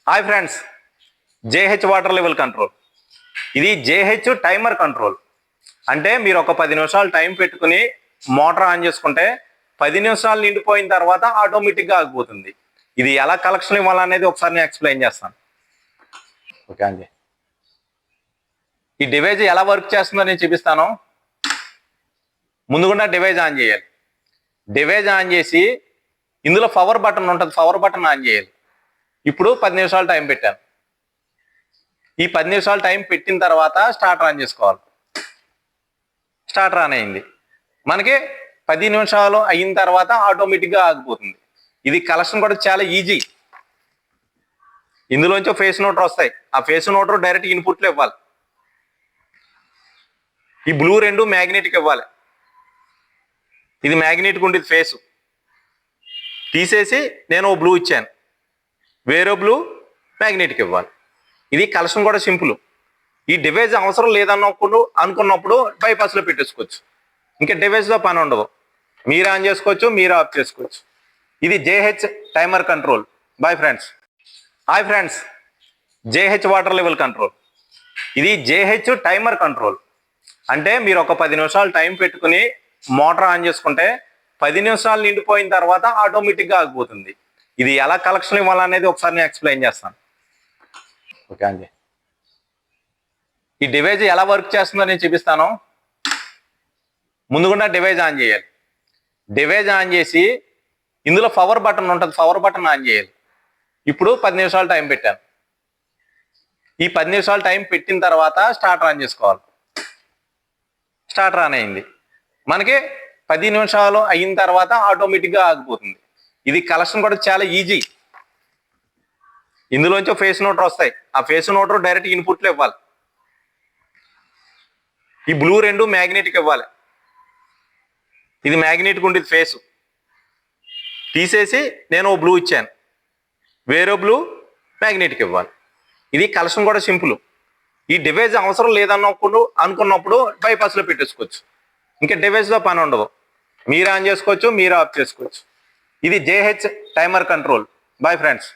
Hi friends, JH water level control. ఇది JH timer control. అంటే మీరు ఒక 10 నిమిషాలు టైం పెట్టుకుని మోటార్ ఆన్ చేసుకుంటే 10 నిమిషాలు నిండిపోయిన తర్వాత ఆటోమేటిక్గా ఆగిపోతుంది. ఇది ఎలా కలెక్షన్ ఇవ్వాలనేది ఒకసారి నేను ఎక్స్ప్లెయిన్ చేస్తాను. ఓకే అండి, ఈ డివైజ్ ఎలా వర్క్ చేస్తుందో నేను చూపిస్తాను. ముందుగా డివైజ్ ఆన్ చేయాలి. డివైజ్ ఆన్ చేసి ఇందులో పవర్ బటన్ ఉంటుంది, పవర్ బటన్ ఆన్ చేయాలి. ఇప్పుడు 10 నిమిషాలు టైం పెట్టాను. ఈ 10 నిమిషాలు టైం పెట్టిన తర్వాత స్టార్టర్ ఆన్ చేసుకోవాలి. స్టార్టర్ ఆన్ అయింది. మనకి 10 నిమిషాలు అయిన తర్వాత ఆటోమేటిక్గా ఆగిపోతుంది. ఇది కలెక్షన్ కూడా చాలా ఈజీ. ఇందులోంచి ఫేస్ నోటర్ వస్తాయి. ఆ ఫేస్ నోటర్ డైరెక్ట్ ఇన్పుట్లో ఇవ్వాలి. ఈ బ్లూ రెండు మ్యాగ్నెటిక్ ఇవ్వాలి. ఇది మ్యాగ్నెటిక్ ఉండేది ఫేసు తీసేసి నేను బ్లూ ఇచ్చాను. వేరే బ్లూ మ్యాగ్నెటిక్ ఇవ్వాలి. ఇది కలెక్షన్ కూడా సింపుల్. ఈ డివైజ్ అవసరం అనుకున్నప్పుడు బైపాస్లో పెట్టేసుకోవచ్చు. ఇంకా డివైజ్లో పని ఉండదు. మీరు ఆన్ చేసుకోవచ్చు, మీరు ఆఫ్ చేసుకోవచ్చు. ఇది JH timer control. Bye friends. Hi friends, JH water level control. ఇది జేహెచ్ టైమర్ కంట్రోల్. అంటే మీరు ఒక 10 నిమిషాలు టైం పెట్టుకుని మోటార్ ఆన్ చేసుకుంటే 10 నిమిషాలు నిండిపోయిన తర్వాత ఆటోమేటిక్గా ఆగిపోతుంది. ఇది ఎలా కలెక్షన్ ఇవ్వాలనేది ఒకసారి నేను ఎక్స్ప్లెయిన్ చేస్తాను. ఓకే అండి, ఈ డివైజ్ ఎలా వర్క్ చేస్తుందో నేను చూపిస్తాను. ముందుగా డివైజ్ ఆన్ చేయాలి. డివైజ్ ఆన్ చేసి ఇందులో పవర్ బటన్ ఉంటుంది, పవర్ బటన్ ఆన్ చేయాలి. ఇప్పుడు 10 నిమిషాలు టైం పెట్టాను. ఈ 10 నిమిషాలు టైం పెట్టిన తర్వాత స్టార్టర్ ఆన్ చేసుకోవాలి. స్టార్టర్ ఆన్ అయింది. మనకి 10 నిమిషాలు అయిన తర్వాత ఆటోమేటిక్గా ఆగిపోతుంది. ఇది కలెక్షన్ కూడా చాలా ఈజీ. ఇందులోంచి ఫేస్ నోటర్ వస్తాయి. ఆ ఫేస్ నోటర్ డైరెక్ట్ ఇన్పుట్లో ఇవ్వాలి. ఈ బ్లూ రెండు మ్యాగ్నెటిక్ ఇవ్వాలి. ఇది మ్యాగ్నెటిక్ ఉండేది ఫేసు తీసేసి నేను బ్లూ ఇచ్చాను. వేరే బ్లూ మ్యాగ్నెటిక్ ఇవ్వాలి. ఇది కలెక్షన్ కూడా సింపుల్. ఈ డివైజ్ అవసరం అనుకున్నప్పుడు బైపాస్లో పెట్టేసుకోవచ్చు. ఇంకా డివైజ్లో పని ఉండదు. మీరు ఆన్ చేసుకోవచ్చు, మీరు ఆఫ్ చేసుకోవచ్చు. ఇది JH timer control. Bye friends.